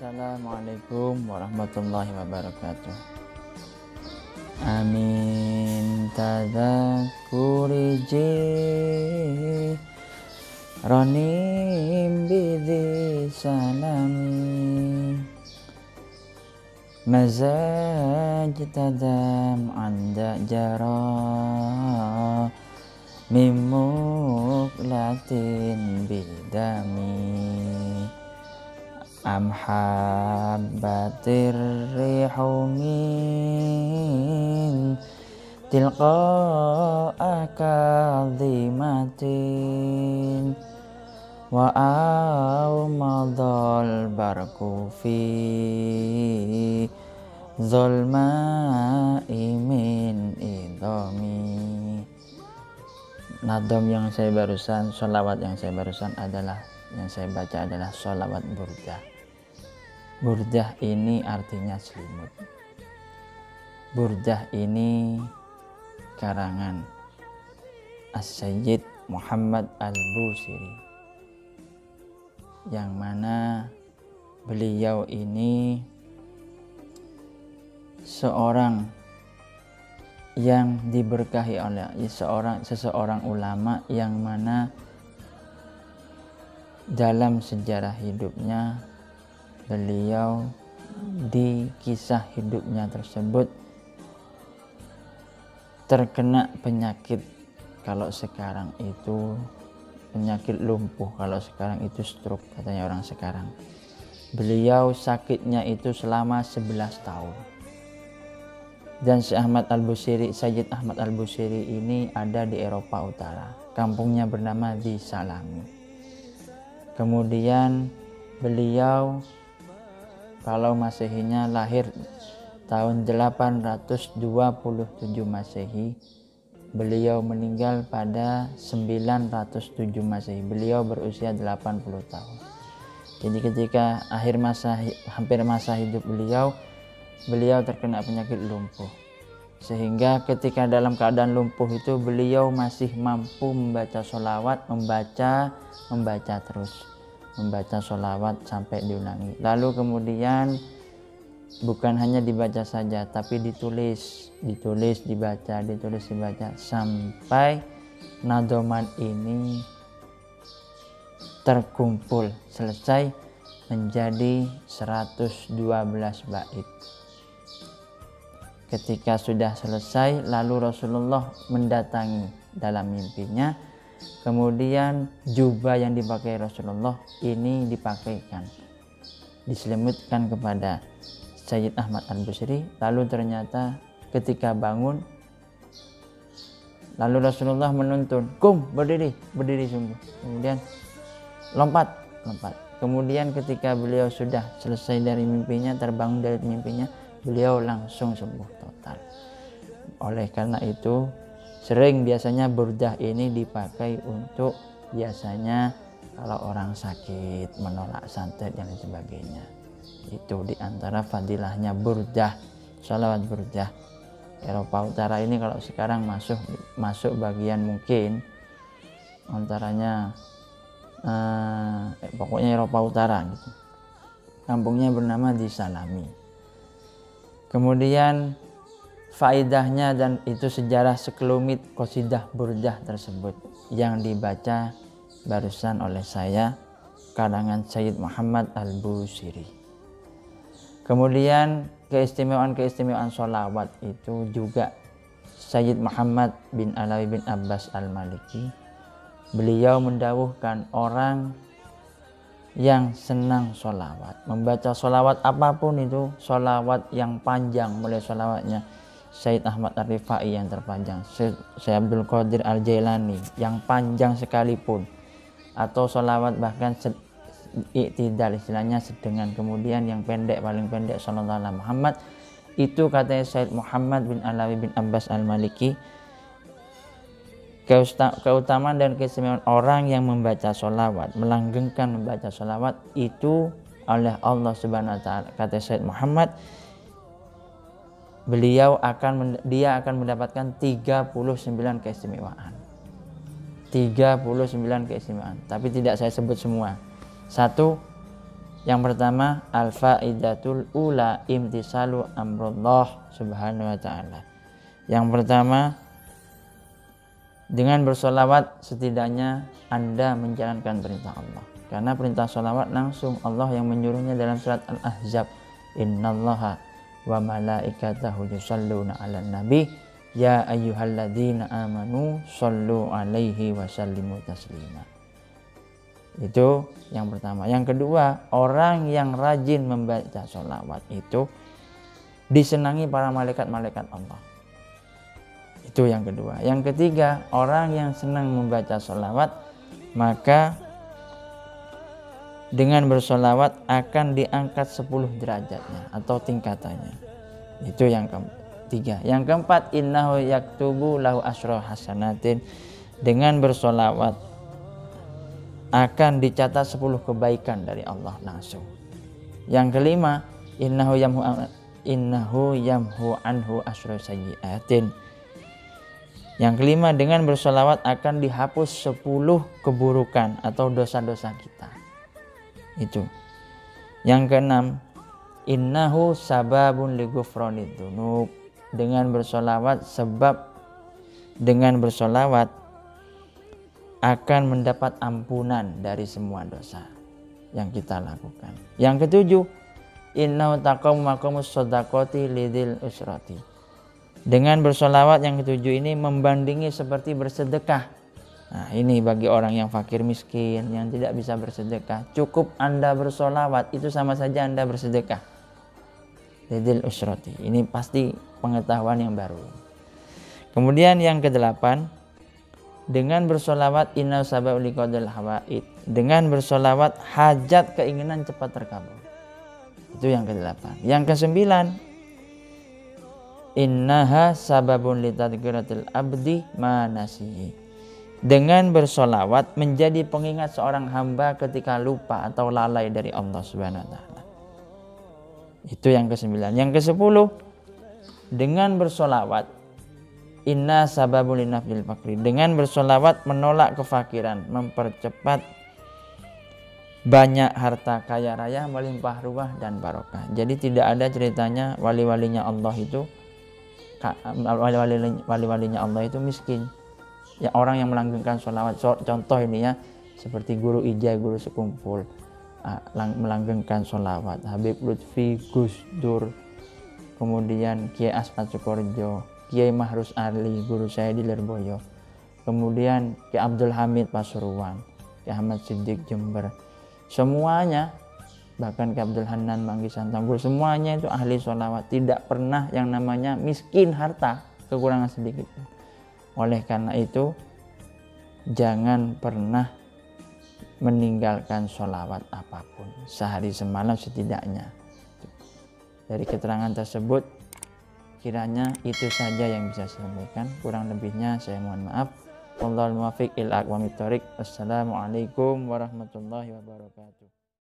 Assalamualaikum warahmatullahi wabarakatuh. Amin tadzakuri ronim bidhi salami mazaj tadam anda jara mimuk latin bidami amhabbatir rihumin tilqa'a kadhimatin wa awmadal barku fi zulma'i min idhami. Nadom yang saya barusan, sholawat yang saya barusan adalah, yang saya baca adalah sholawat burdah. Burdah ini artinya selimut. Burdah ini karangan As-Sayyid Muhammad Al-Busiri, yang mana beliau ini seorang yang diberkahi oleh seseorang ulama, yang mana dalam sejarah hidupnya beliau di kisah hidupnya tersebut terkena penyakit, kalau sekarang itu penyakit lumpuh, kalau sekarang itu stroke katanya orang sekarang. Beliau sakitnya itu selama 11 tahun. Dan Syekh Ahmad Al-Busiri, Sayyid Ahmad Al-Busiri ini ada di Eropa Utara. Kampungnya bernama di Salami. Kemudian beliau, kalau Masehinya, lahir tahun 827 Masehi. Beliau meninggal pada 907 Masehi. Beliau berusia 80 tahun. Jadi ketika hampir masa hidup beliau terkena penyakit lumpuh. Sehingga ketika dalam keadaan lumpuh itu beliau masih mampu membaca sholawat, membaca terus, membaca sholawat sampai diulangi. Lalu kemudian bukan hanya dibaca saja, tapi ditulis, dibaca, sampai nadoman ini terkumpul, selesai menjadi 112 bait. Ketika sudah selesai, lalu Rasulullah mendatangi dalam mimpinya. Kemudian jubah yang dipakai Rasulullah ini dipakaikan, diselimutkan kepada Sayyid Ahmad Al-Busiri. Lalu ternyata ketika bangun, lalu Rasulullah menuntun, "Kum, berdiri sungguh." Kemudian lompat. Kemudian ketika beliau sudah selesai dari mimpinya, terbangun dari mimpinya, beliau langsung sembuh total. Oleh karena itu biasanya burdah ini dipakai untuk biasanya kalau orang sakit, menolak santet dan lain sebagainya. Itu diantara fadilahnya burdah, sholawat burdah. Eropa Utara ini kalau sekarang masuk bagian mungkin antaranya pokoknya Eropa Utara gitu. Kampungnya bernama di Salami. Kemudian faidahnya dan itu sejarah sekelumit qasidah burdah tersebut yang dibaca barusan oleh saya, karangan Sayyid Muhammad Al-Busiri. Kemudian keistimewaan sholawat itu juga Sayyid Muhammad bin Alawi bin Abbas Al-Maliki, beliau mendawuhkan orang yang senang sholawat, membaca sholawat apapun itu, sholawat yang panjang, mulai sholawatnya Sayyid Ahmad Ar-Rifai yang terpanjang, Syekh Abdul Qadir Al-Jailani yang panjang sekalipun, atau sholawat bahkan iktidal, istilahnya sedengan, kemudian yang pendek, paling pendek sallallahu alaihi Muhammad, itu katanya Sayyid Muhammad bin Alawi bin Abbas Al-Maliki, keutamaan dan keistimewaan orang yang membaca sholawat, melanggengkan membaca sholawat itu oleh Allah Subhanahu wa Ta'ala. Kata Sayyid Muhammad, dia akan mendapatkan 39 keistimewaan. 39 keistimewaan, tapi tidak saya sebut semua. Satu, Yang pertama, al-faidatul ula imtisalu amrullah subhanahu wa ta'ala. Yang pertama, dengan bersolawat setidaknya Anda menjalankan perintah Allah. Karena perintah solawat langsung Allah yang menyuruhnya dalam surat Al-Ahzab. Innallaha wa malaikatahu yusalluna 'alan nabi ya ayyuhalladzina amanu shallu 'alaihi wa sallimu taslima. Itu yang pertama. Yang kedua, orang yang rajin membaca sholawat itu disenangi para malaikat-malaikat Allah. Itu yang kedua. Yang ketiga, orang yang senang membaca sholawat, maka dengan bersolawat akan diangkat 10 derajatnya atau tingkatannya. Itu yang ketiga. Yang keempat, innahu yaktubu lahu asyra hasanatin. Dengan bersolawat akan dicatat 10 kebaikan dari Allah langsung. Yang kelima, innahu yamhu anhu asyra sayyiatin. Yang kelima, dengan bersolawat akan dihapus 10 keburukan atau dosa-dosa kita. Itu. Yang keenam, innahu sababun li ghufranid dzunub. Dengan bersolawat, sebab dengan bersolawat akan mendapat ampunan dari semua dosa yang kita lakukan. Yang ketujuh, innahu taqamu maqamus shadaqati lidil usrati. Dengan bersolawat yang ketujuh ini membandingi seperti bersedekah. Nah, ini bagi orang yang fakir miskin, yang tidak bisa bersedekah, cukup Anda bersolawat, itu sama saja Anda bersedekah. Lidil usrati. Ini pasti pengetahuan yang baru. Kemudian yang kedelapan, dengan bersolawat inna sababul liqadil hawaid. Dengan bersolawat hajat keinginan cepat terkabul. Itu yang kedelapan. Yang kesembilan, innaha sababun litadhkiratil abdi manasihi. Dengan bersolawat menjadi pengingat seorang hamba ketika lupa atau lalai dari Allah Subhanahu wa ta'ala. Itu yang kesembilan. Yang kesepuluh, dengan bersolawat inna sababul linafil fakri. Dengan bersolawat menolak kefakiran, mempercepat banyak harta kaya raya, melimpah ruah dan barokah. Jadi tidak ada ceritanya wali-walinya Allah itu wali-walinya Allah itu miskin. Ya, orang yang melanggengkan sholawat. Contoh ini ya, seperti guru ijazah, guru sekumpul melanggengkan sholawat. Habib Lutfi, Gus Dur, kemudian Kiai As'ad Sukorjo, Kiai Mahrus Ali, guru saya di Lirboyo, kemudian Kiai Abdul Hamid Pasuruan, Kiai Ahmad Siddiq Jember, semuanya, bahkan Kiai Abdul Hanan Manggi Santanggul, semuanya itu ahli sholawat. Tidak pernah yang namanya miskin harta, kekurangan sedikit. Oleh karena itu, jangan pernah meninggalkan sholawat apapun, sehari semalam setidaknya. Dari keterangan tersebut, kiranya itu saja yang bisa saya sampaikan. Kurang lebihnya saya mohon maaf. Wallahul muwaffiq ila aqwamit thoriq. Assalamualaikum warahmatullahi wabarakatuh.